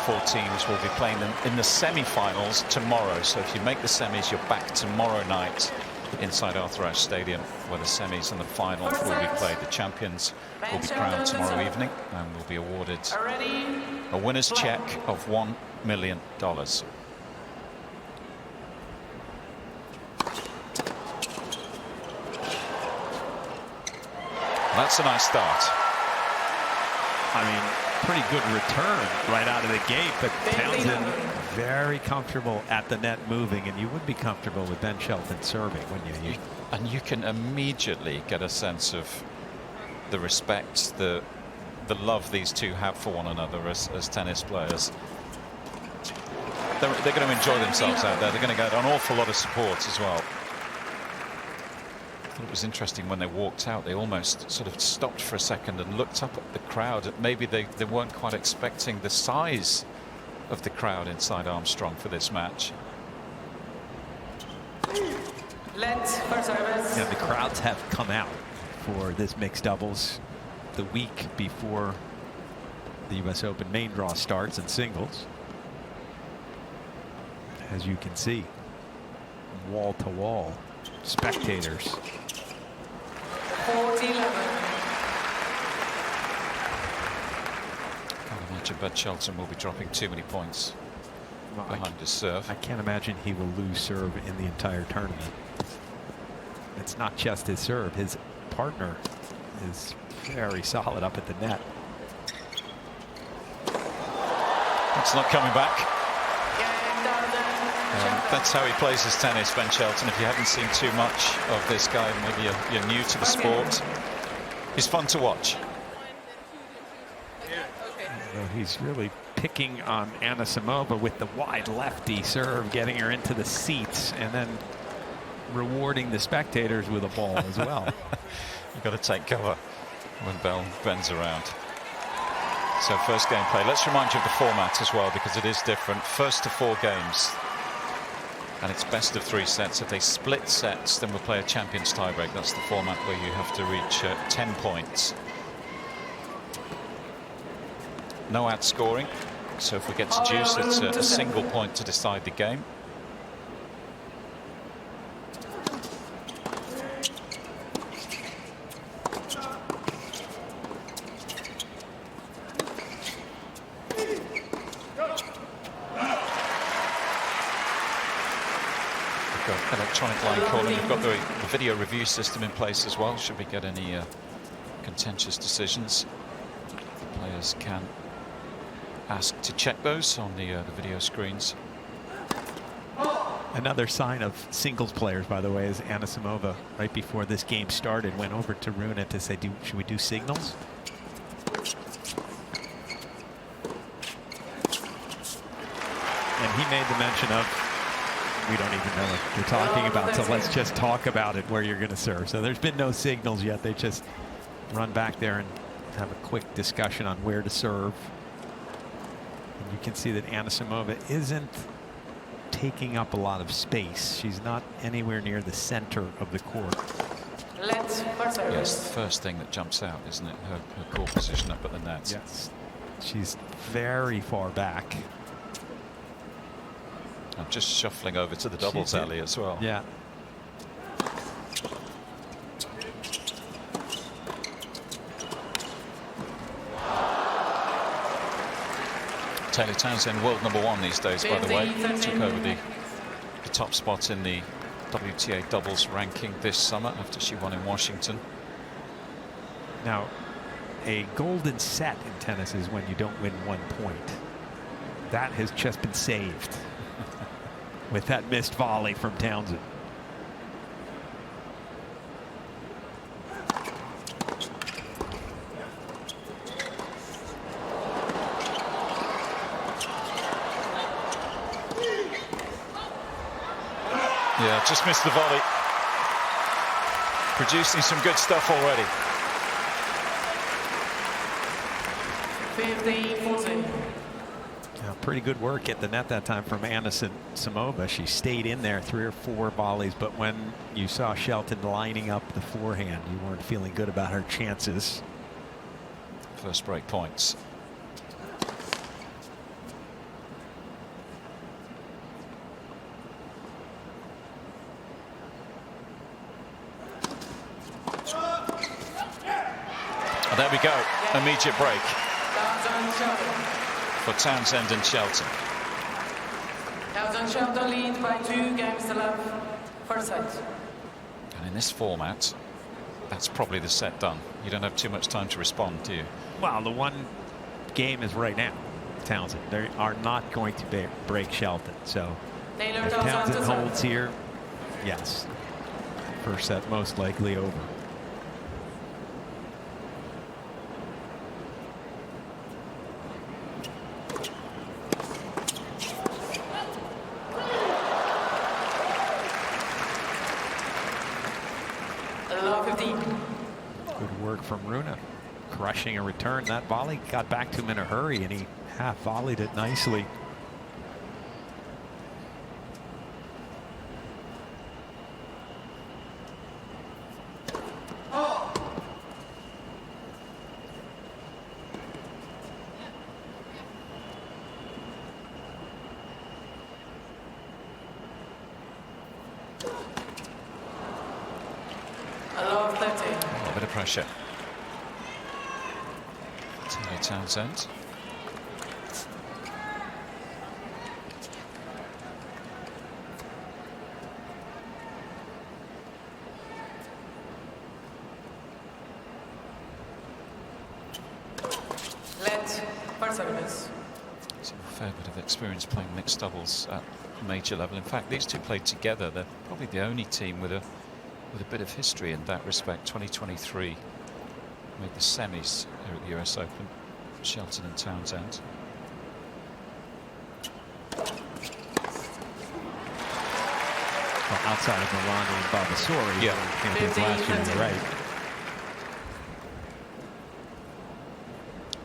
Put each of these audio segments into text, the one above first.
4 teams will be playing them in the semi-finals tomorrow. So if you make the semis, you're back tomorrow night inside Arthur Ashe Stadium, where the semis and the final will be played. The champions will be crowned tomorrow evening and will be awarded a winner's check of $1 million. That's a nice start. I mean, pretty good return right out of the gate, but Townsend very comfortable at the net moving, and you would be comfortable with Ben Shelton serving, wouldn't you? And you can immediately get a sense of the respect, the love these two have for one another as tennis players. They're going to enjoy themselves out there. They're going to get an awful lot of support as well. It was interesting when they walked out, they almost sort of stopped for a second and looked up at the crowd. Maybe they weren't quite expecting the size of the crowd inside Armstrong for this match. Yeah, the crowds have come out for this mixed doubles the week before the US Open main draw starts in singles. As you can see, wall to wall spectators. Can't imagine Ben Shelton will be dropping too many points behind his serve. I can't imagine he will lose serve in the entire tournament. It's not just his serve. His partner is very solid up at the net. It's not coming back. That's how he plays his tennis, Ben Shelton. If you haven't seen too much of this guy, maybe you're new to the sport. He's fun to watch. He's really picking on Anisimova with the wide lefty serve, getting her into the seats, and then rewarding the spectators with a ball as well. You've got to take cover when Bell bends around. So first game play. Let's remind you of the format as well, because it is different. First to 4 games. And it's best of 3 sets. If they split sets, then we'll play a champions tiebreak. That's the format where you have to reach 10 points. No ad scoring. So if we get to deuce, it's a single point to decide the game. Electronic line calling. We've got the video review system in place as well. Should we get any contentious decisions, the players can ask to check those on the video screens. Another sign of singles players, by the way, is Anisimova, right before this game started, went over to Rune to say, should we do signals? And he made the mention of, we don't even know what you're talking about, so let's just talk about it where you're going to serve. So there's been no signals yet. They just run back there and have a quick discussion on where to serve. And you can see that Anisimova isn't taking up a lot of space. She's not anywhere near the center of the court. Yes, the first thing that jumps out, isn't it? Her court position up at the net. Yes, she's very far back. I'm just shuffling over to the doubles alley as well. Yeah. Taylor Townsend, world #1 these days, by the way. Took over the top spot in the WTA doubles ranking this summer after she won in Washington. Now, a golden set in tennis is when you don't win 1 point. That has just been saved with that missed volley from Townsend. Yeah, just missed the volley. Producing some good stuff already. 15-14. Pretty good work at the net that time from Anisimova. She stayed in there 3 or 4 volleys, but when you saw Shelton lining up the forehand, you weren't feeling good about her chances. First break points. There we go. Immediate break for Townsend and Shelton. Townsend and Shelton lead by 2 games to love. First set. And in this format, that's probably the set done. You don't have too much time to respond, do you? Well, the one game is right now. Townsend. They are not going to break Shelton. So if Townsend holds here, yes. First set most likely over. Good work from Rune. Crushing a return. That volley got back to him in a hurry, and he half volleyed it nicely. A bit of pressure. Townsend. So a fair bit of experience playing mixed doubles at major level. In fact, these two played together. They're probably the only team with a bit of history in that respect. 2023 made the semis here at the US Open. Shelton and Townsend. Well, outside of Milano and Babasori, yeah, champions last year, you're right.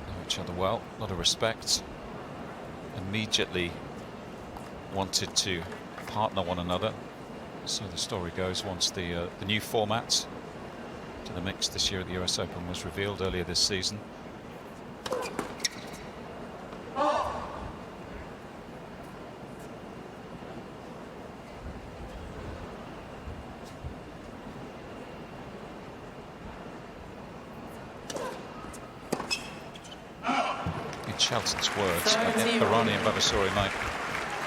Know each other well, a lot of respect. Immediately wanted to partner one another. So the story goes, once the new format to the mix this year at the US Open was revealed earlier this season. In Shelton's words, Aryna and Babasori might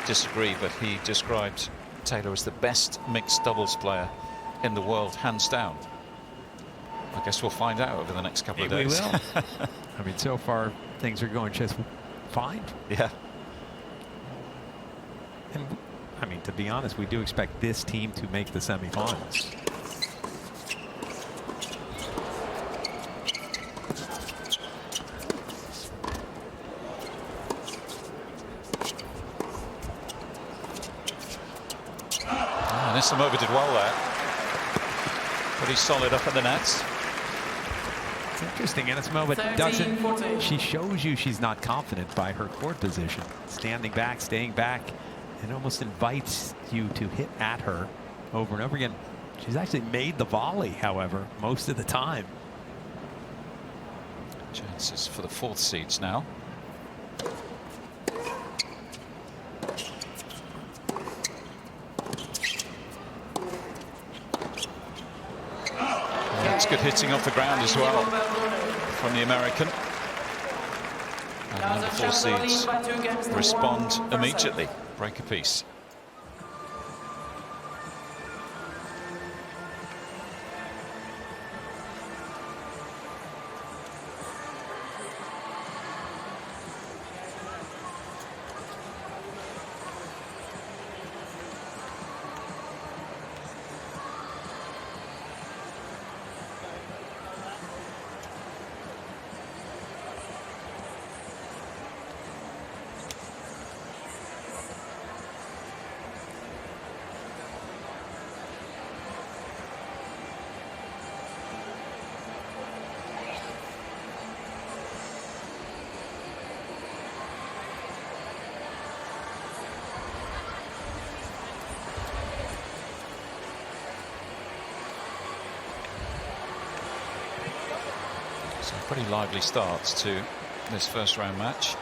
disagree, but he described Taylor as the best mixed doubles player in the world, hands down. I guess we'll find out over the next couple of days. We will. I mean, so far things are going just fine. Yeah. And I mean, to be honest, we do expect this team to make the semifinals. Anisimova did well there. Pretty solid up at the nets. It's interesting. Anisimova doesn't. She shows you she's not confident by her court position. Standing back, staying back, and almost invites you to hit at her over and over again. She's actually made the volley, however, most of the time. Chances for the 4th seeds now. That's good hitting off the ground as well from the American. And the number 4 seeds respond immediately. Break a piece. Some pretty lively starts to this first round match.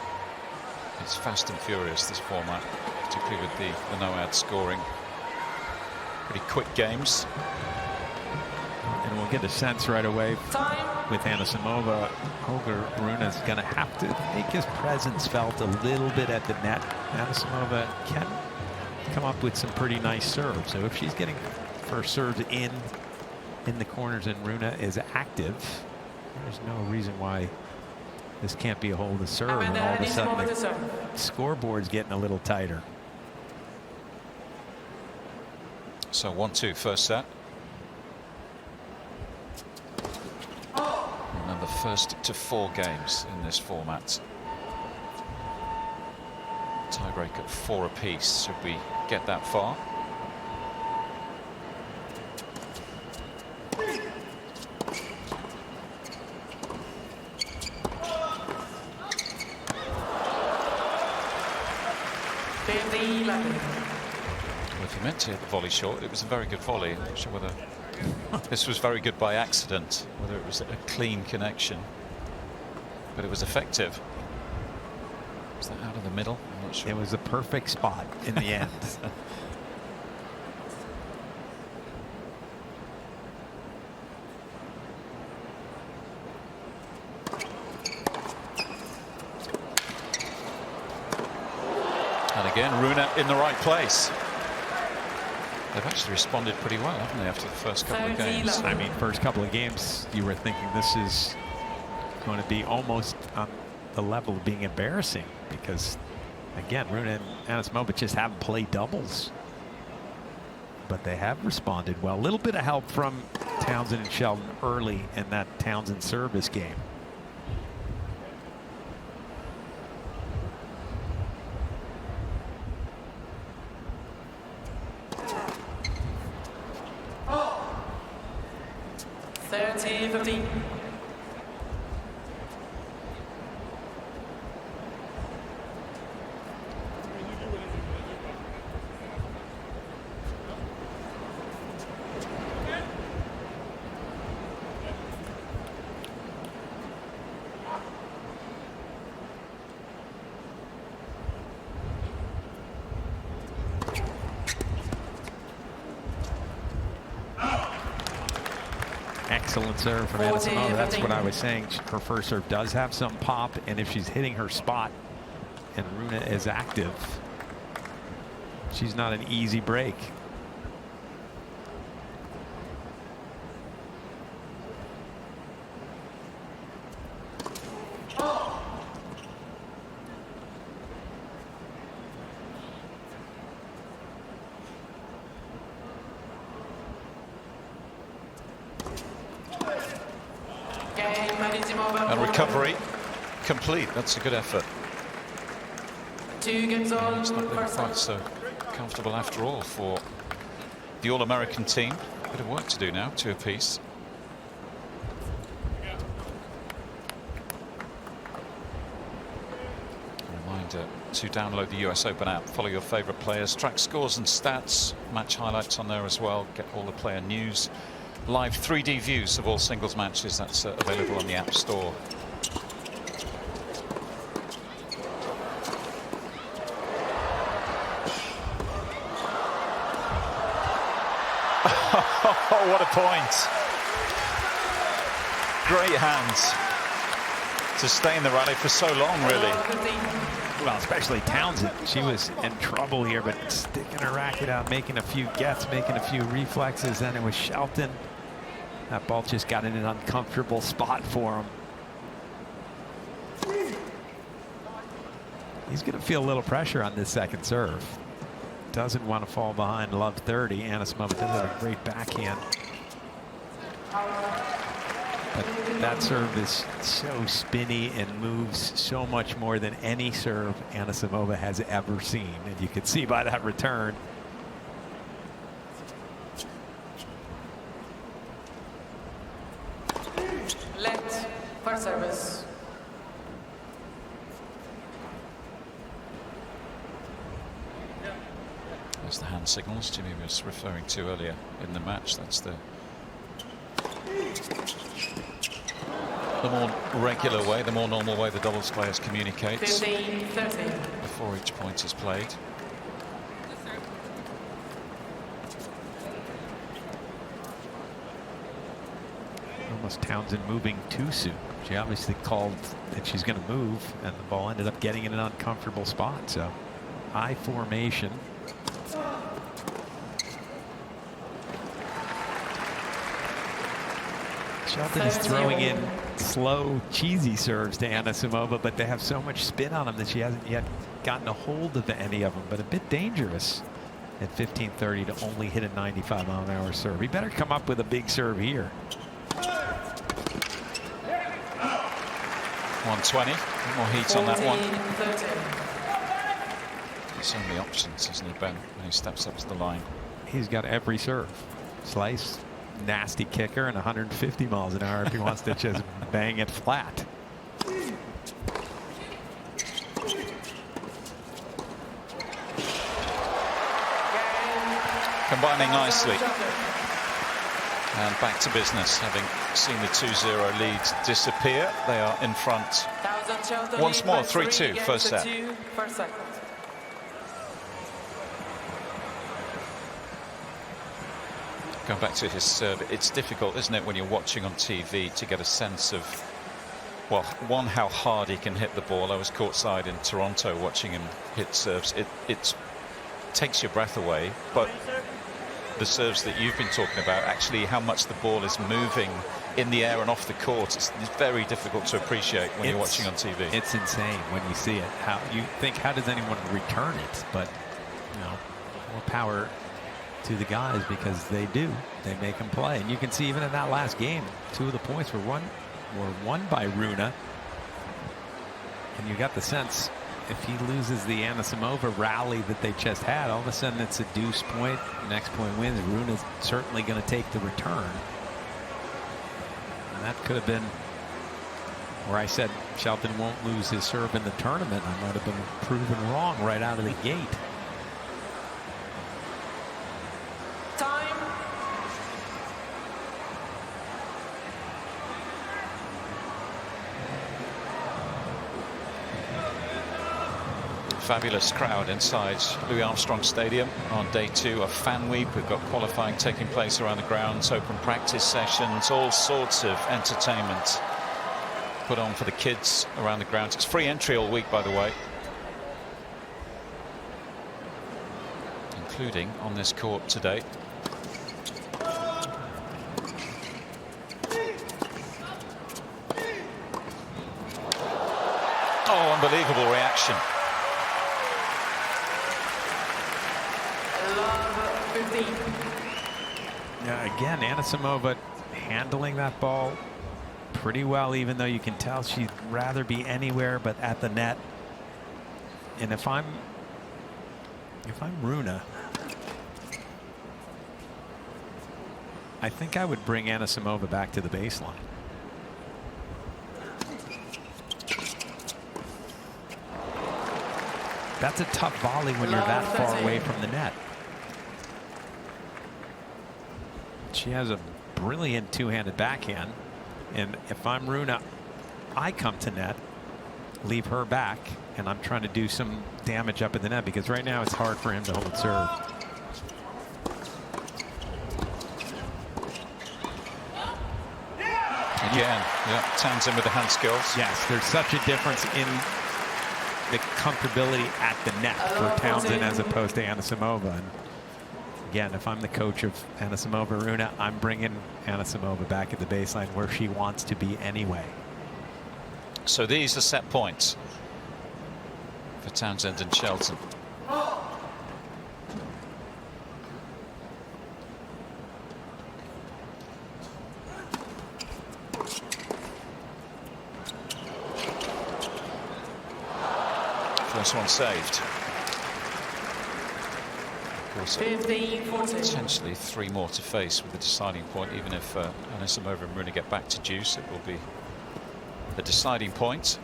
It's fast and furious, this format, particularly with the no-ad scoring. Pretty quick games. And we'll get a sense right away. Time. with Anisimova, Rune is going to have to make his presence felt a little bit at the net. Anisimova can come up with some pretty nice serves. So if she's getting first serves in the corners and Rune is active, there's no reason why this can't be a hold of serve. And all of a sudden the scoreboard's getting a little tighter. So 1-2 first set. Remember, first to 4 games in this format. Tiebreak at 4 apiece. Should we get that far? If you meant to hit the volley short, it was a very good volley. I'm not sure whether this was very good by accident, whether it was a clean connection, but it was effective. Was that out of the middle? I'm not sure. It was a perfect spot in the end. And again, Rune in the right place. They've actually responded pretty well, haven't they, after the first couple of games? I mean, first couple of games, you were thinking this is going to be almost on the level of being embarrassing because, again, Rune and Anisimova just haven't played doubles. But they have responded well. A little bit of help from Townsend and Shelton early in that Townsend service game. Excellent serve from Anisimova. That's what I was saying. Her first serve does have some pop, and if she's hitting her spot and Rune is active, she's not an easy break. And recovery complete. That's a good effort. 2 games on. It's not been quite so comfortable after all for the All-American team. A bit of work to do now, 2 apiece. A reminder to download the US Open app, follow your favorite players, track scores and stats, match highlights on there as well, get all the player news. Live 3D views of all singles matches. That's available on the App Store. Oh, what a point. Great hands to stay in the rally for so long, really. Well, especially Townsend. She was in trouble here, but sticking her racket out, making a few gets, making a few reflexes. Then it was Shelton. That ball just got in an uncomfortable spot for him. He's going to feel a little pressure on this second serve. Doesn't want to fall behind love 30. Anisimova does have a great backhand. But that serve is so spinny and moves so much more than any serve Anisimova has ever seen. And you can see by that return. For service. There's the hand signals Jimmy was referring to earlier in the match. That's the more regular way, the more normal way the doubles players communicate 15-30 before each point is played. Was Townsend moving too soon? She obviously called that she's going to move, and the ball ended up getting in an uncomfortable spot. So high formation. Shelton is throwing in slow, cheesy serves to Anisimova, but they have so much spin on them that she hasn't yet gotten a hold of any of them. But a bit dangerous at 15:30 to only hit a 95-mile-an-hour serve. He better come up with a big serve here. 120. More heat on that one. So many options, isn't he, Ben, when he steps up to the line? He's got every serve. Slice, nasty kicker, and 150 miles an hour if he wants to just bang it flat. Combining nicely. And back to business, having seen the 2-0 lead disappear. They are in front once more, 3-2, first set. Going back to his serve, it's difficult, isn't it, when you're watching on TV to get a sense of, well, one, how hard he can hit the ball. I was courtside in Toronto watching him hit serves. It takes your breath away, but the serves that you've been talking about, actually how much the ball is moving in the air and off the court, it's very difficult to appreciate when you're watching on TV. It's insane when you see it. How you think, how does anyone return it? But you know, more power to the guys, because they make them play. And you can see even in that last game, 2 of the points were won by Rune. And you got the sense, if he loses the Anisimova rally that they just had, all of a sudden it's a deuce point. Next point wins. Rune is certainly going to take the return. And that could have been where I said Shelton won't lose his serve in the tournament. I might have been proven wrong right out of the gate. Fabulous crowd inside Louis Armstrong Stadium on day 2 of Fan Week. We've got qualifying taking place around the grounds, open practice sessions, all sorts of entertainment put on for the kids around the grounds. It's free entry all week, by the way, including on this court today. Oh, unbelievable reaction. Yeah, again, Anisimova handling that ball pretty well, even though you can tell she'd rather be anywhere but at the net. And if I'm Rune, I think I would bring Anisimova back to the baseline. That's a tough volley when you're that far away from the net. She has a brilliant two-handed backhand, and if I'm Rune, I come to net, leave her back, and I'm trying to do some damage up in the net, because right now it's hard for him to hold serve. Again, yeah, Townsend with the hand skills. Yes, there's such a difference in the comfortability at the net for Townsend as opposed to Anisimova. And again, if I'm the coach of Anisimova Rune, I'm bringing Anisimova back at the baseline where she wants to be anyway. So these are set points for Townsend and Shelton. First one saved. Potentially 3 more to face with the deciding point. Even if Anisimova and Rune get back to deuce, it will be the deciding point.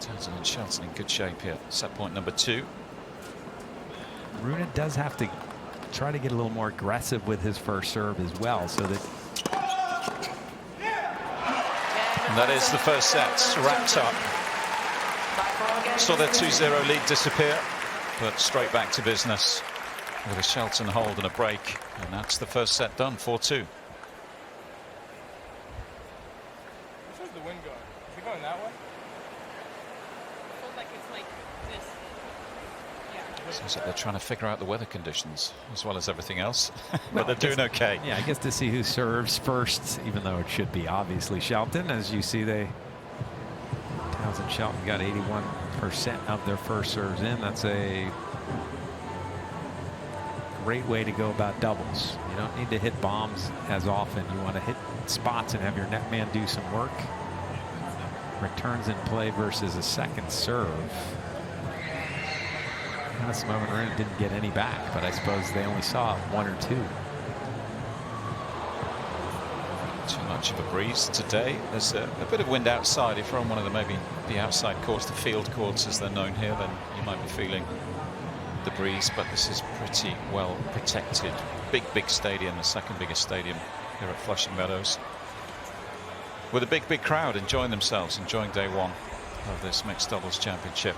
Townsend and Shelton in good shape here. Set point number 2. Rune does have to try to get a little more aggressive with his first serve as well, so that. And that is the first set wrapped up. Saw their 2-0 lead disappear, but straight back to business with a Shelton hold and a break, and that's the first set done, 4-2. Seems like they're trying to figure out the weather conditions as well as everything else, but they're doing okay. Yeah, I guess to see who serves first, even though it should be obviously Shelton. As you see, Townsend and Shelton got 81% of their first serves in. That's a great way to go about doubles. You don't need to hit bombs as often. You want to hit spots and have your net man do some work. Returns in play versus a second serve. Anisimova and Rune didn't get any back, but I suppose they only saw one or two. Too much of a breeze today. There's a bit of wind outside. If you're on one of the outside courts, the field courts as they're known here, then you might be feeling the breeze, but this is pretty well protected. Big stadium, the second biggest stadium here at Flushing Meadows, with a big crowd enjoying themselves, enjoying day one of this mixed doubles championship.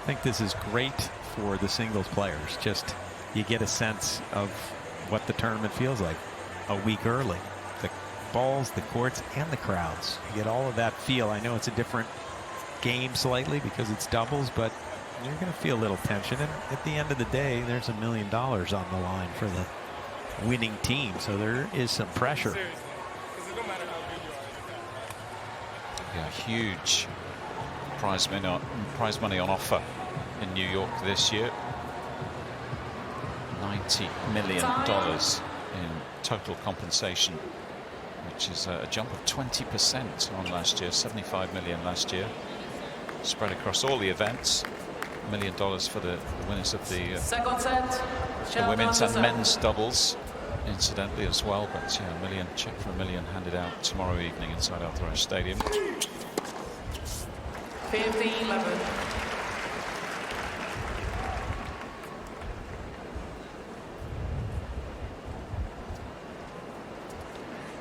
I think this is great for the singles players. Just you get a sense of what the tournament feels like a week early. The balls, the courts, and the crowds. You get all of that feel. I know it's a different game slightly because it's doubles, but you're going to feel a little tension. And at the end of the day, there's $1 million on the line for the winning team. So there is some pressure. Yeah, huge prize money on offer in New York this year. $90 million in total compensation, which is a jump of 20% on last year. $75 million last year, spread across all the events. $1 million for the winners of the women's and men's doubles, incidentally as well. But yeah, check for $1 million handed out tomorrow evening inside Arthur Ashe Stadium. 15-11.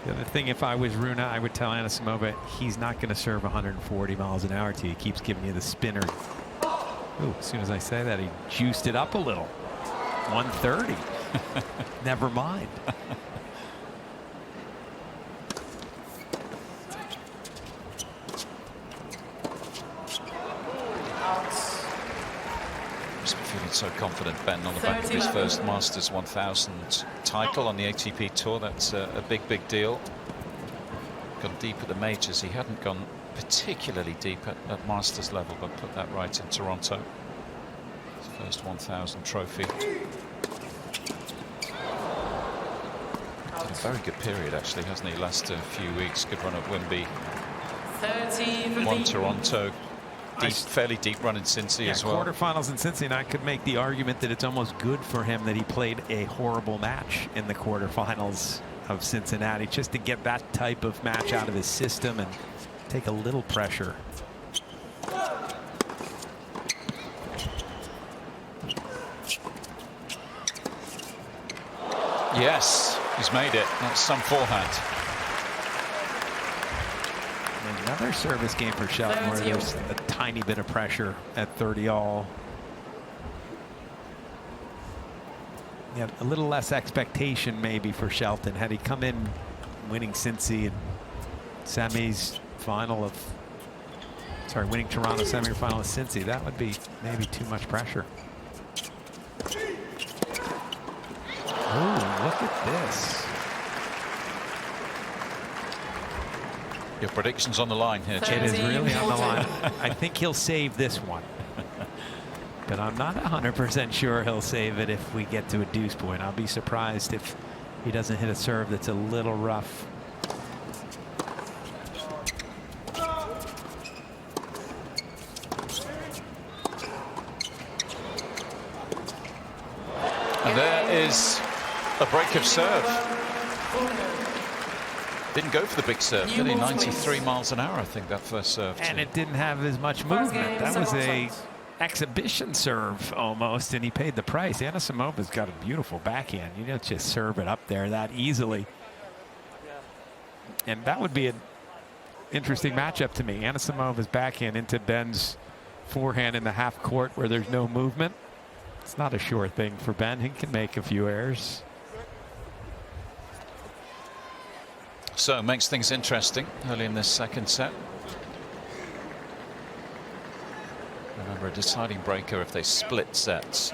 The other thing, if I was Rune, I would tell Anisimova he's not going to serve 140 miles an hour to you. He keeps giving you the spinner. Ooh, as soon as I say that, he juiced it up a little. 130. Never mind. Must be feeling so confident, Ben, on the back of his first Masters 1000 title on the ATP Tour. That's a big deal. Gone deep at the majors. He hadn't gone particularly deep at Masters level, but put that right in Toronto. His first 1000 trophy. A very good period, actually, hasn't he? Last few weeks. Good run at Wimby. 30 Won Toronto. Fairly deep run in Cincy as well. Quarterfinals in Cincy, and I could make the argument that it's almost good for him that he played a horrible match in the quarterfinals of Cincinnati, just to get that type of match out of his system and take a little pressure. Yes, he's made it. That's some forehand. Another service game for Shelton where there's a tiny bit of pressure at 30-all. Yeah, a little less expectation maybe for Shelton. Had he come in winning Cincy and semis final of, sorry, winning Toronto semifinal of Cincy, that would be maybe too much pressure. Oh, look at this. Your predictions on the line here, Jim. It is really on the line. I think he'll save this one. But I'm not 100% sure he'll save it if we get to a deuce point. I'll be surprised if he doesn't hit a serve that's a little rough. And there is a break of serve. Didn't go for the big serve, did he? 93 miles an hour, I think, that first serve. And it didn't have as much movement. That was a exhibition serve almost, and he paid the price. Anisimova's got a beautiful backhand. You don't just serve it up there that easily. And that would be an interesting matchup to me. Anisimova's backhand into Ben's forehand in the half court where there's no movement. It's not a sure thing for Ben. He can make a few errors. So it makes things interesting early in this second set. Remember, a deciding breaker if they split sets.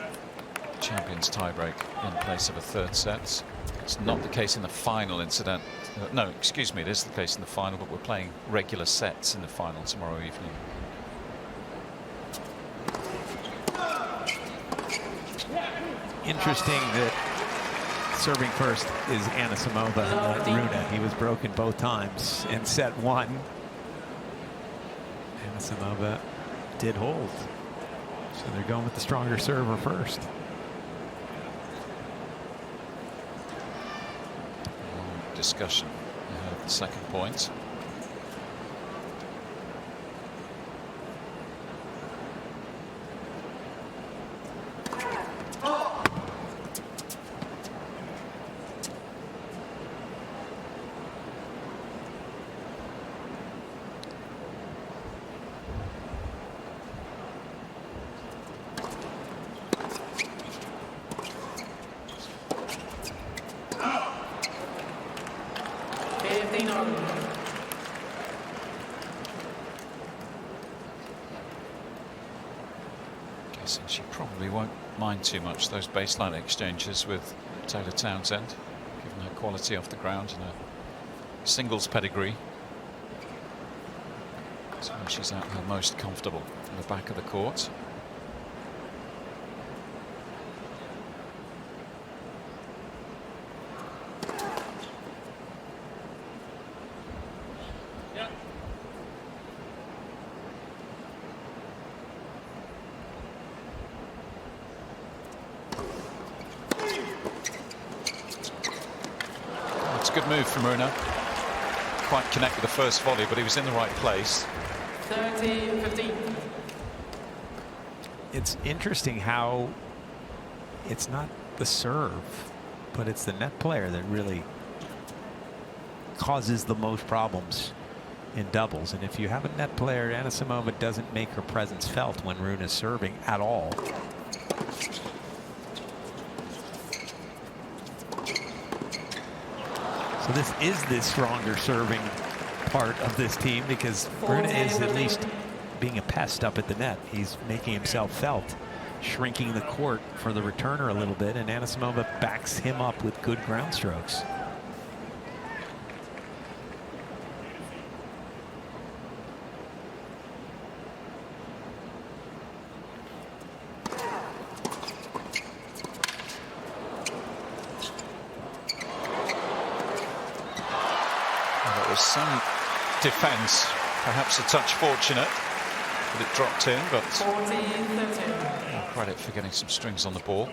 Champions tiebreak in place of a third set. It's not the case in the final incident. No, excuse me, it is the case in the final, but we're playing regular sets in the final tomorrow evening. Interesting that serving first is Anisimova and Rune. He was broken both times in set one. Anisimova did hold. So they're going with the stronger server first. Discussion ahead of the second point. Guessing she probably won't mind too much those baseline exchanges with Taylor Townsend, given her quality off the ground and her singles pedigree. So when she's at her most comfortable in the back of the court. Good move from Rune. Quite connect with the first volley, but he was in the right place. 30-15. It's interesting how it's not the serve, but it's the net player that really causes the most problems in doubles. And if you have a net player, Anisimova doesn't make her presence felt when Rune is serving at all. So this is the stronger serving part of this team, because Rune is at least being a pest up at the net. He's making himself felt, shrinking the court for the returner a little bit, and Anisimova backs him up with good ground strokes. Some defense, perhaps a touch fortunate that it dropped in, but credit for getting some strings on the ball.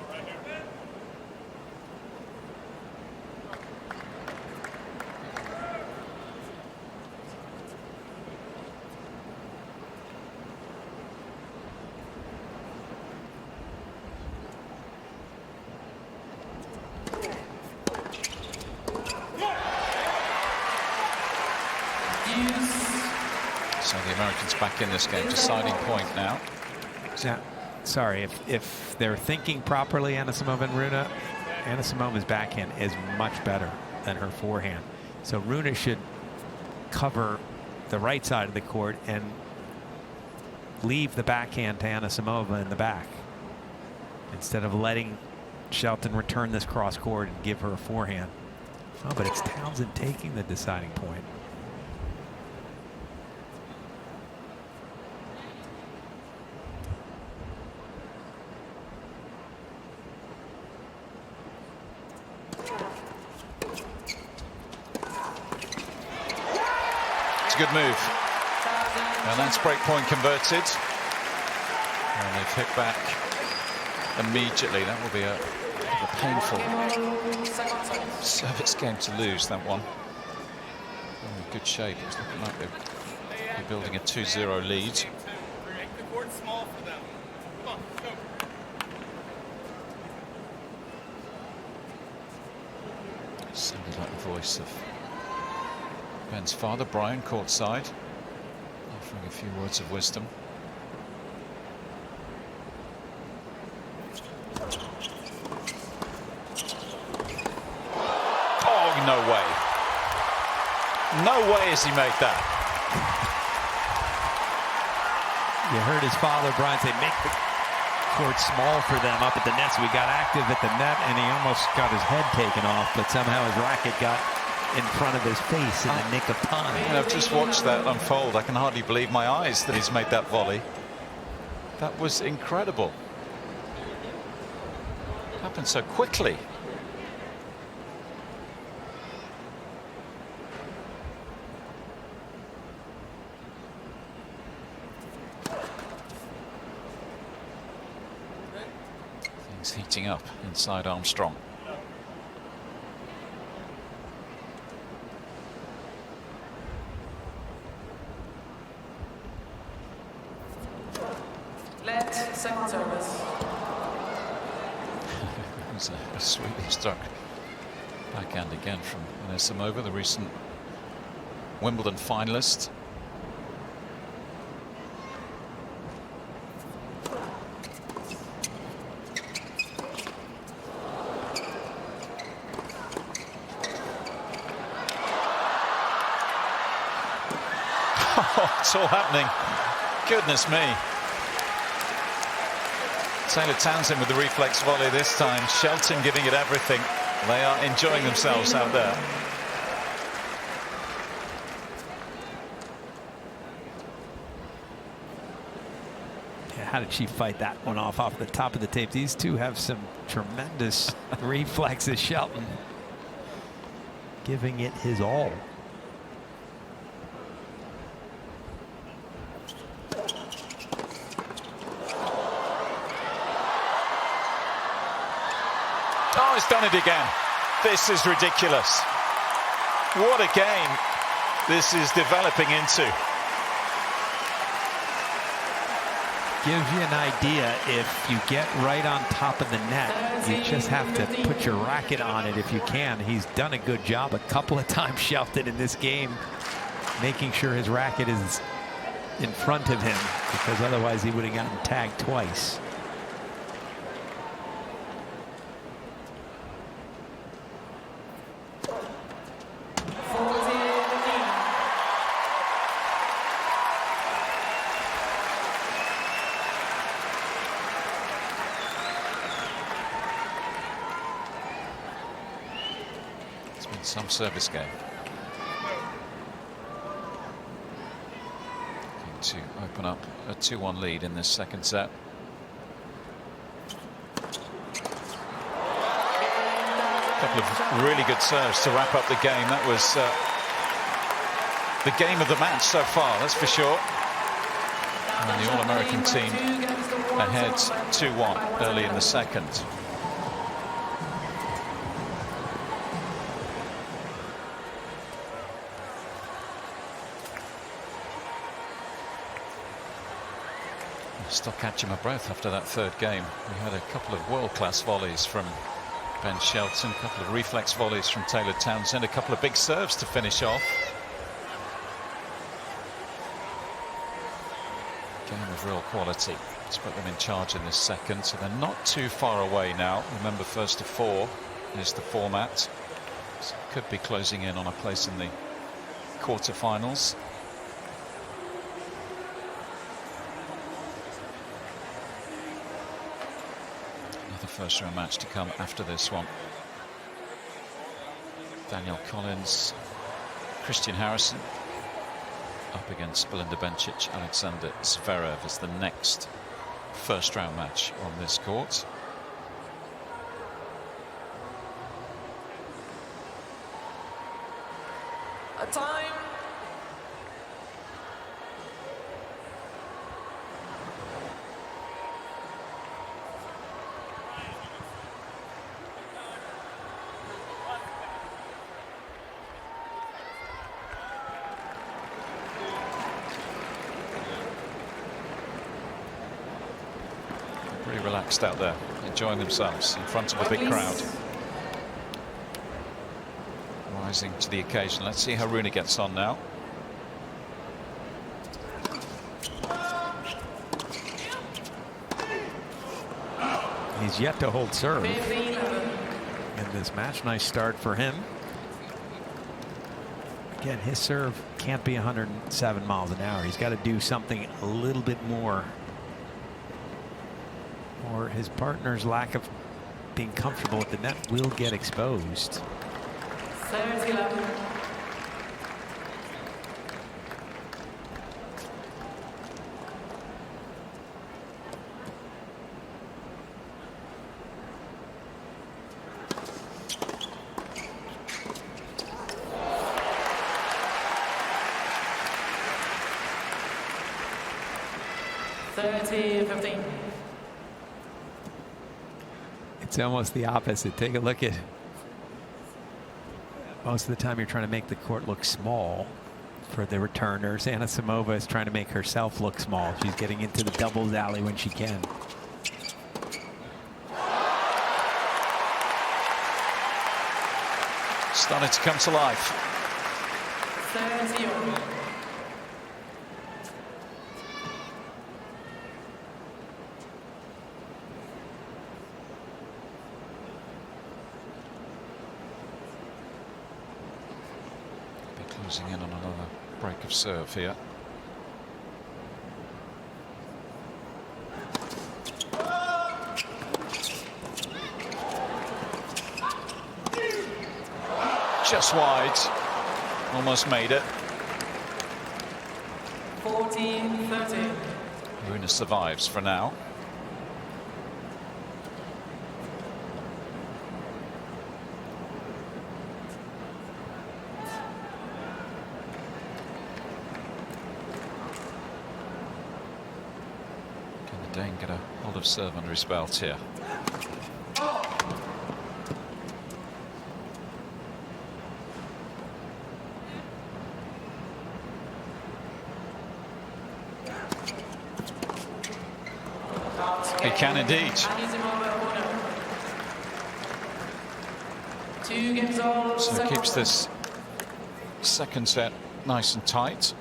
So the Americans back in this game, deciding point now. Yeah, sorry, if they're thinking properly, Anisimova and Rune, Anisimova's backhand is much better than her forehand. So Rune should cover the right side of the court and leave the backhand to Anisimova in the back, instead of letting Shelton return this cross court and give her a forehand. Oh, but it's Townsend taking the deciding point. Good move, and that's break point converted, and they've hit back immediately. That will be a painful service game to lose, that one. Oh, in good shape. It's looking like they're building a 2-0 lead. Sounded like the voice of Ben's father, Brian, courtside, offering a few words of wisdom. Oh, no way. No way has he made that. You heard his father, Brian, say, make the court small for them up at the net. So he got active at the net, and he almost got his head taken off, but somehow his racket got in front of his face in the nick of time. And I've just watched that unfold. I can hardly believe my eyes that he's made that volley. That was incredible. It happened so quickly. Things heating up inside Armstrong. Second service. It was a sweetly struck backhand again from Anisimova, the recent Wimbledon finalist. Oh, it's all happening. Goodness me. Townsend with the reflex volley this time. Shelton giving it everything. They are enjoying themselves out there. Yeah, how did she fight that one off the top of the tape? These two have some tremendous reflexes. Shelton giving it his all. Oh, he's done it again. This is ridiculous. What a game this is developing into. Gives you an idea, if you get right on top of the net, you just have to put your racket on it if you can. He's done a good job a couple of times, Shelton, in this game, making sure his racket is in front of him, because otherwise he would have gotten tagged twice. Some service game. Looking to open up a 2-1 lead in this second set. A couple of really good serves to wrap up the game. That was the game of the match so far, that's for sure. And the All-American team ahead 2-1 early in the second. Still catching my breath after that third game. We had a couple of world-class volleys from Ben Shelton, a couple of reflex volleys from Townsend, a couple of big serves to finish off. Game of real quality. Let's put them in charge in this second, so they're not too far away now. Remember, first to four is the format. So could be closing in on a place in the quarterfinals. First round match to come after this one. Danielle Collins, Christian Harrison up against Belinda Bencic. Alexander Zverev is the next first round match on this court. A time. Pretty relaxed out there, enjoying themselves in front of a big crowd. Rising to the occasion. Let's see how Rune gets on now. He's yet to hold serve in this match. Nice start for him. Again, his serve can't be 107 miles an hour. He's got to do something a little bit more, or his partner's lack of being comfortable with the net will get exposed. 30-11. It's almost the opposite. Take a look at, most of the time you're trying to make the court look small for the returners. Anisimova is trying to make herself look small. She's getting into the doubles alley when she can. Starting to come to life. 30-all. Closing in on another break of serve here. Just wide. Almost made it. 14-13. Rune survives for now. Dane get a hold of serve under his belt here. He can indeed. Anisimova and Rune. 2 games all. So it keeps this second set nice and tight.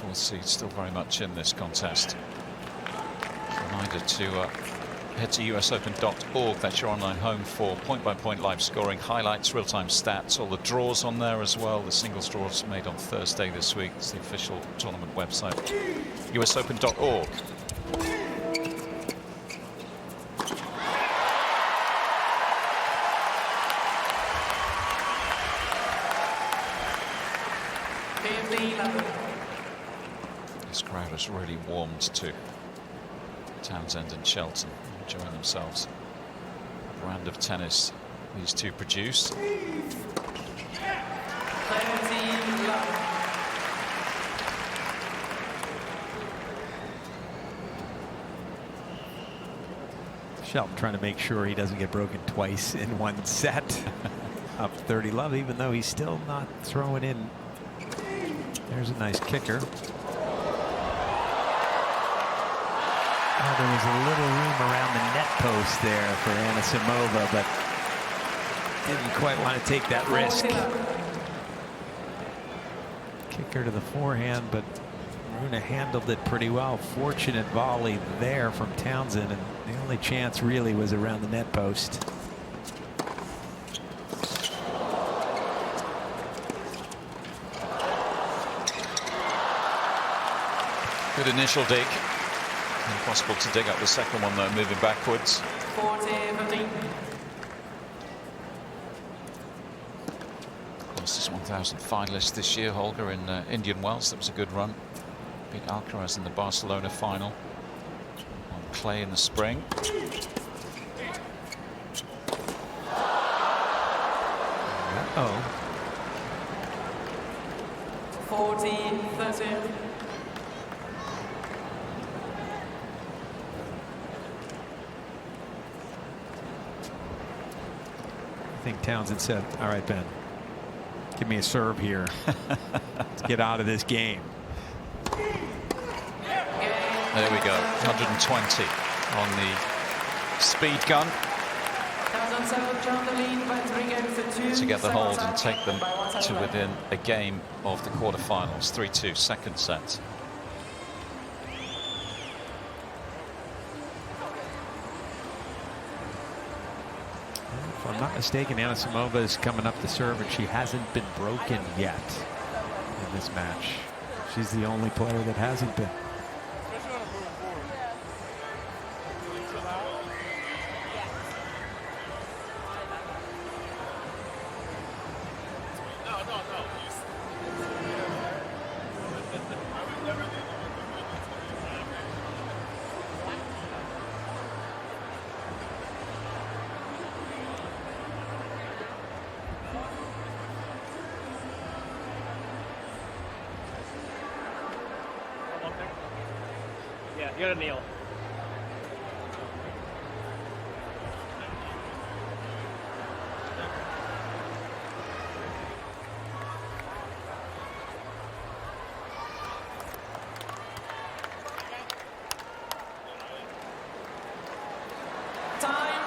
The seed still very much in this contest. Reminder to head to usopen.org. That's your online home for point-by-point live scoring, highlights, real-time stats, all the draws on there as well. The singles draws made on Thursday this week. It's the official tournament website, usopen.org. This crowd has really warmed to Townsend and Shelton, enjoying themselves. A brand of tennis these two produce. Shelton trying to make sure he doesn't get broken twice in one set. Up 30-love, even though he's still not throwing in. There's a nice kicker. Oh, there was a little room around the net post there for Anisimova, but didn't quite want to take that risk. Kicker to the forehand, but Rune handled it pretty well. Fortunate volley there from Townsend, and the only chance really was around the net post. Good initial dig. Impossible to dig up the second one though, moving backwards. 40-15. Masters 1000 finalist this year, Holger, in Indian Wells. That was a good run. Beat Alcaraz in the Barcelona final on clay in the spring. Uh-oh. 14-13. I think Townsend said, all right, Ben, give me a serve here. Let's get out of this game. There we go, 120 on the speed gun to get the hold and take them to within a game of the quarterfinals. 3-2 second set. If I'm not mistaken, Anisimova is coming up to serve, and she hasn't been broken yet in this match. She's the only player that hasn't been. Yeah, you gotta kneel. Time.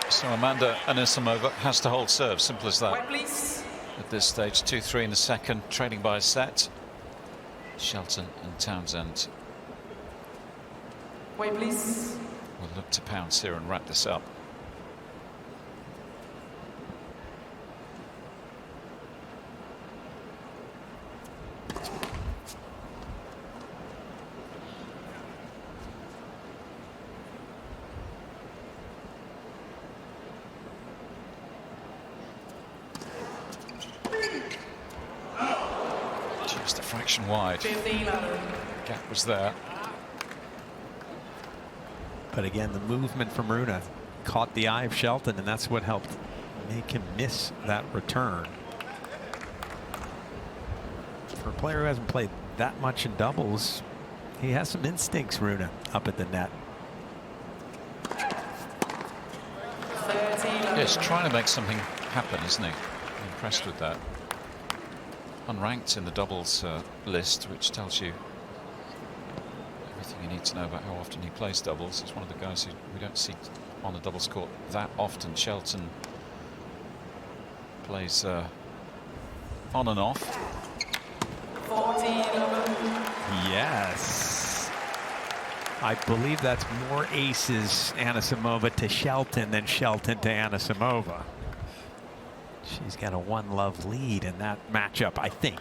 So Amanda Anisimova has to hold serve, simple as that. Wait, please. At this stage, 2-3 in the second, trailing by a set. Shelton and Townsend Wait, please. will look to pounce here and wrap this up. Just a fraction wide. 15-11. Gap was there. But again, the movement from Rune caught the eye of Shelton, and that's what helped make him miss that return. For a player who hasn't played that much in doubles, he has some instincts, Rune, up at the net. 13. Yes, trying to make something happen, isn't he? I'm impressed with that. Unranked in the doubles list, which tells you everything you need to know about how often he plays doubles. He's one of the guys who we don't see on the doubles court that often. Shelton plays on and off. 14-11. Yes. I believe that's more aces Anisimova to Shelton than Shelton to Anisimova. She's got a 1-love lead in that matchup, I think.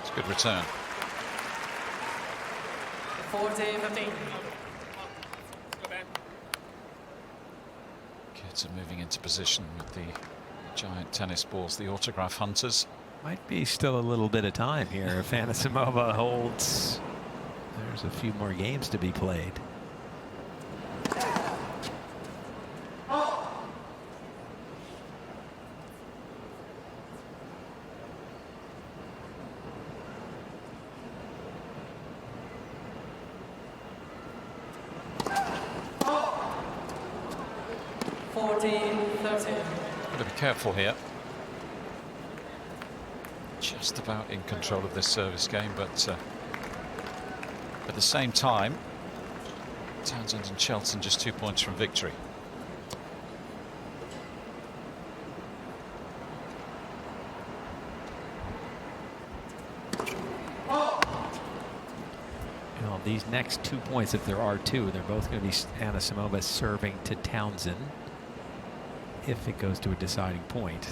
It's a good return. 14-15. Kids are moving into position with the giant tennis balls, the autograph hunters. Might be still a little bit of time here if Anisimova holds. There's a few more games to be played. Got to be careful here. Just about in control of this service game, but at the same time, Townsend and Shelton just 2 points from victory. You know, these next 2 points, if there are two, they're both going to be Anisimova serving to Townsend if it goes to a deciding point.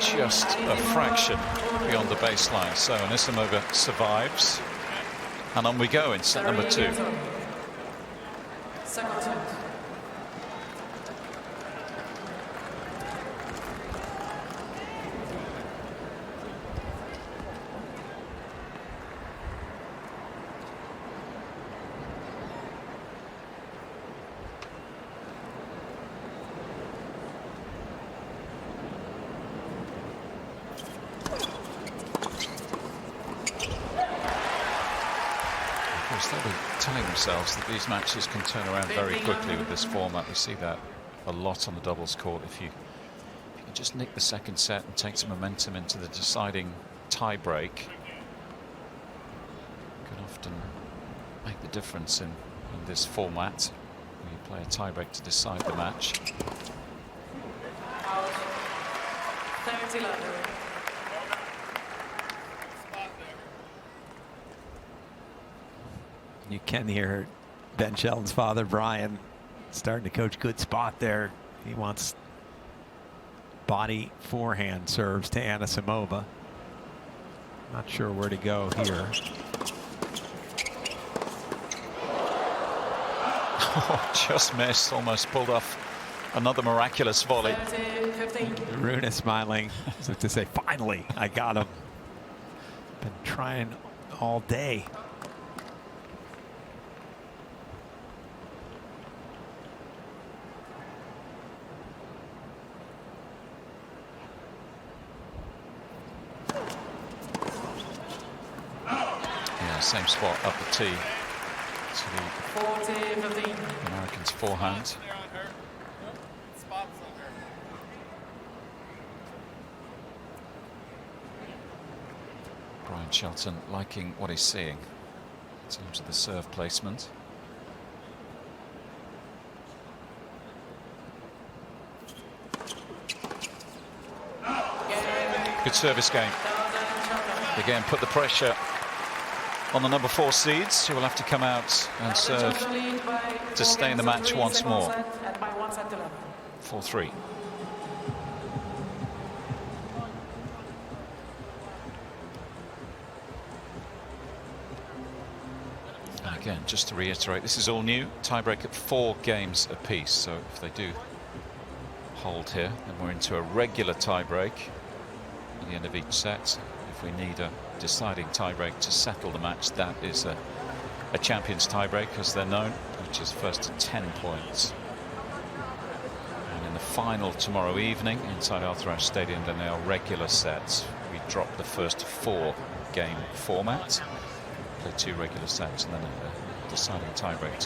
Just a fraction beyond the baseline. So Anisimova survives. And on we go in set number 2. Second set. They'll be telling themselves that these matches can turn around very quickly with this format. We see that a lot on the doubles court. If you can just nick the second set and take some momentum into the deciding tie break, can often make the difference in this format. You play a tiebreak to decide the match. Out. 30 love. You can hear Ben Shelton's father, Brian, starting to coach. Good spot there. He wants body forehand serves to Anisimova. Not sure where to go here. Oh, just missed. Almost pulled off another miraculous volley. 30-15. Rune is smiling as if to say, finally, I got him. Been trying all day. Same spot up the tee to the 40-15. Americans' forehand. Brian Shelton liking what he's seeing in terms of the serve placement. Good service game. Again, put the pressure on the number 4 seeds, who will have to come out and serve to stay in the match once more. 4-3. And again, just to reiterate, this is all new. Tiebreak at 4 games apiece. So if they do hold here, then we're into a regular tiebreak at the end of each set. If we need a deciding tiebreak to settle the match, that is a champions tiebreak, as they're known, which is first to 10 points. And in the final tomorrow evening inside Arthur Ashe Stadium, then they are regular sets. We drop the first 4 game format, play 2 regular sets, and then a deciding tiebreak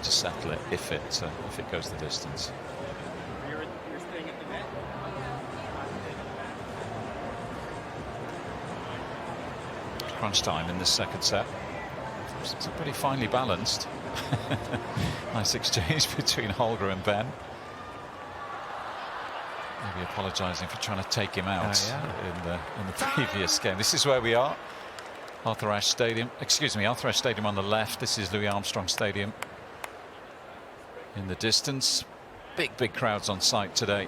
to settle it if it goes the distance. Crunch time in this second set. It's pretty finely balanced. Nice exchange between Holger and Ben. Maybe apologising for trying to take him out in the previous game. This is where we are. Arthur Ashe Stadium. Excuse me, Arthur Ashe Stadium on the left. This is Louis Armstrong Stadium in the distance. Big crowds on site today.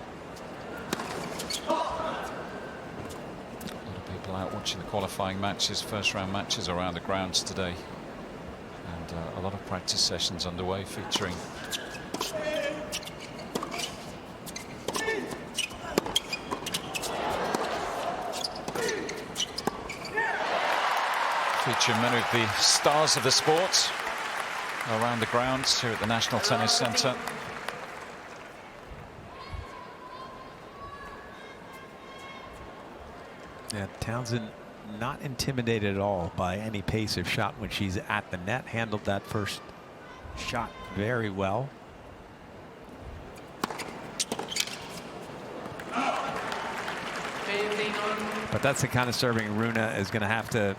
Out watching the qualifying matches, first round matches around the grounds today, and a lot of practice sessions underway featuring many of the stars of the sport around the grounds here at the National Tennis Centre. Yeah, Townsend not intimidated at all by any pace of shot when she's at the net. Handled that first shot very well. But that's the kind of serving Rune is going to have to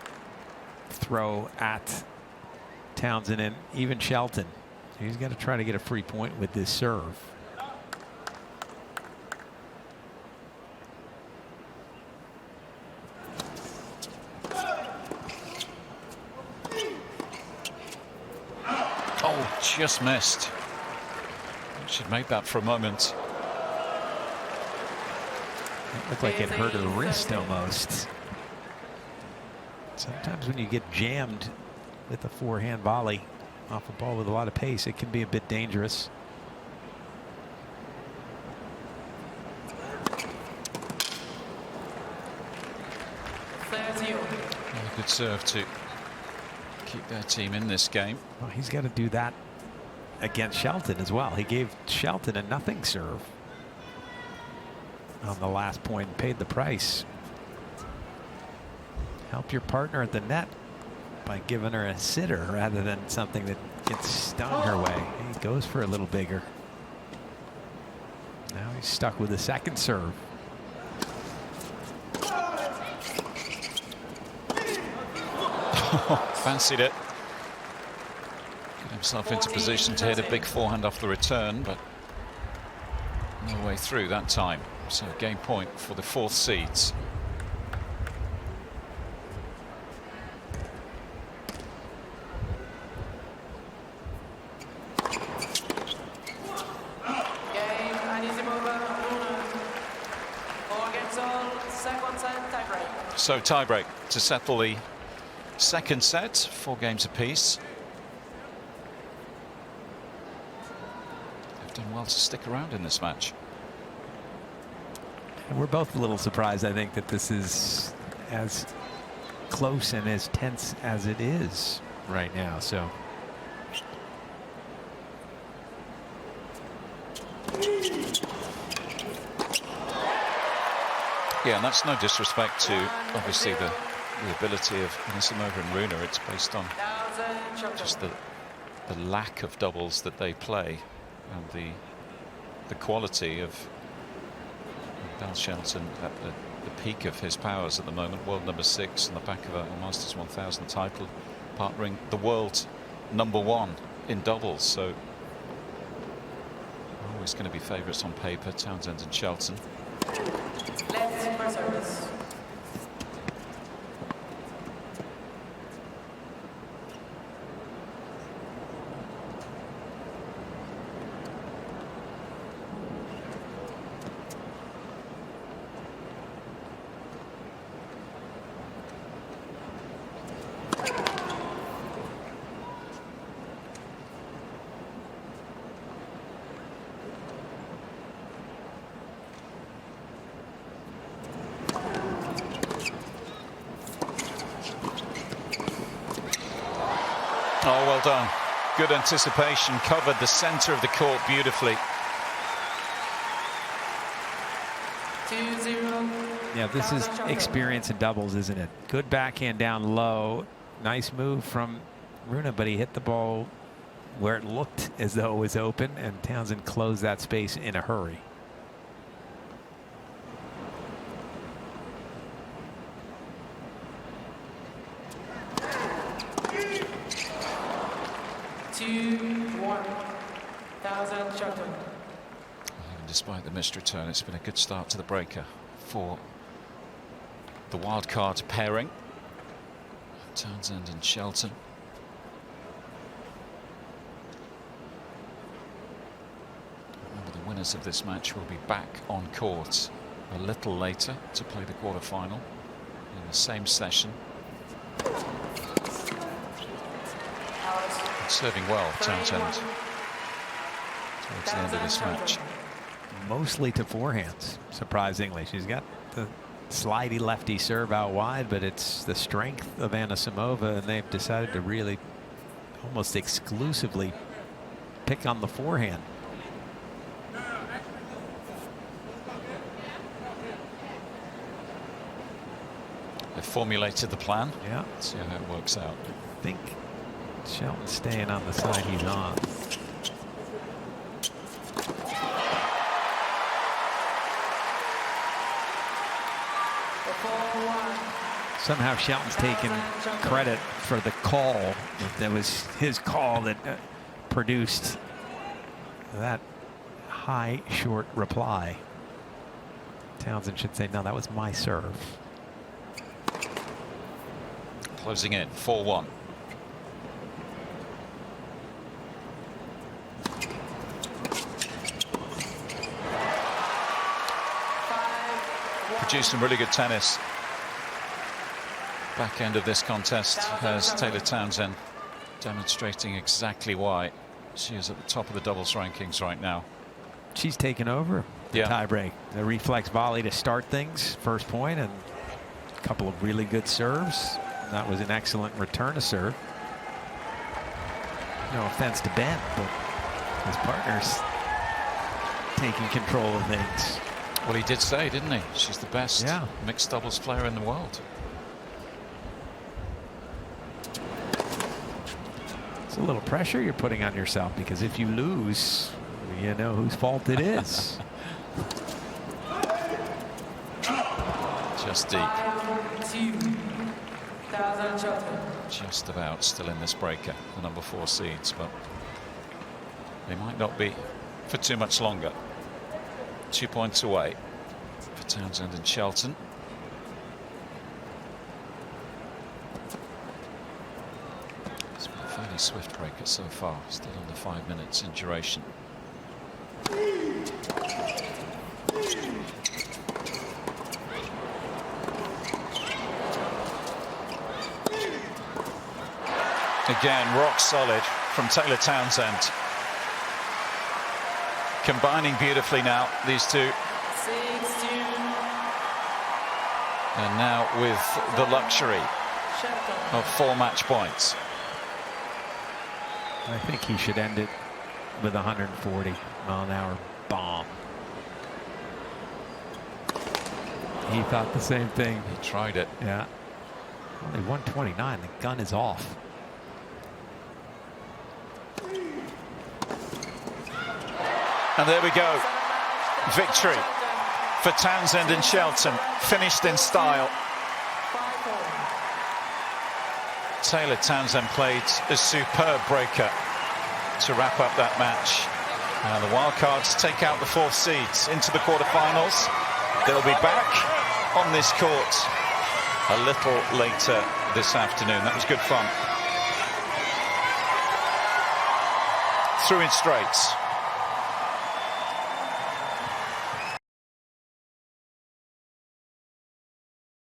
throw at Townsend and even Shelton. He's got to try to get a free point with this serve. Just missed. She'd made that for a moment. It looked like it hurt her wrist almost. Sometimes when you get jammed with a forehand volley off a ball with a lot of pace, it can be a bit dangerous. A good serve to keep their team in this game. Well, he's got to do that against Shelton as well. He gave Shelton a nothing serve on the last point and paid the price. Help your partner at the net by giving her a sitter rather than something that gets stung her way. He goes for a little bigger. Now he's stuck with a second serve. Fancied it. Got himself into position to hit a big forehand off the return, but no way through that time. So game point for the 4th seeds. Game Anisimova and Rune. 4 games all, second set tiebreak. So tiebreak to settle the 2nd set, 4 games apiece. They've done well to stick around in this match. And we're both a little surprised, I think, that this is as close and as tense as it is right now. So Yeah, and that's no disrespect to obviously the ability of Anisimova and Rune. It's based on Townsend, Shelton. just the lack of doubles that they play and the quality of Shelton at the peak of his powers at the moment. World number 6 on the back of a Masters 1000 title, partnering the world number 1 in doubles. So always going to be favourites on paper, Townsend and Shelton. Let's for service. Oh, well done. Good anticipation, covered the centre of the court beautifully. 2-0. yeah, this is experience in doubles, isn't it? Good backhand down low. Nice move from Rune, but he hit the ball where it looked as though it was open, and Townsend closed that space in a hurry. Townsend, Shelton. Even despite the missed return, it's been a good start to the breaker for the wildcard pairing, Townsend and Shelton. Remember, the winners of this match will be back on court a little later to play the quarter-final in the same session. Serving well, Townsend, towards the end of this match. Mostly to forehands, surprisingly. She's got the slidey lefty serve out wide, but it's the strength of Anisimova, and they've decided to really almost exclusively pick on the forehand. They've formulated the plan. Yeah. Let's see how it works out. I think Shelton's staying on the side he's on. Somehow Shelton's taken credit for the call. That was his call that produced that high short reply. Townsend should say, no, that was my serve. Closing in, 4-1. Produced some really good tennis. Back end of this contest has Taylor Townsend, demonstrating exactly why she is at the top of the doubles rankings right now. She's taken over the tiebreak. The reflex volley to start things, first point, and a couple of really good serves. That was an excellent return to serve. No offense to Ben, but his partner's taking control of things. Well, he did say, didn't he? She's the best mixed doubles player in the world. It's a little pressure you're putting on yourself, because if you lose, you know whose fault it is. Just deep. Townsend and Shelton. Just about still in this breaker, the number 4 seeds, but they might not be for too much longer. 2 points away for Townsend and Shelton. It's been a fairly swift breaker so far, still under 5 minutes in duration. Again, rock solid from Taylor Townsend. Combining beautifully now, these two. 6-2. And now with the luxury of 4 match points. I think he should end it with 140 mile an hour bomb. He thought the same thing. He tried it. Yeah. Only 129. The gun is off. And there we go. Victory for Townsend and Shelton. Finished in style. Taylor Townsend played a superb breaker to wrap up that match. And the wildcards take out the 4th seeds into the quarterfinals. They'll be back on this court a little later this afternoon. That was good fun. Through in straights.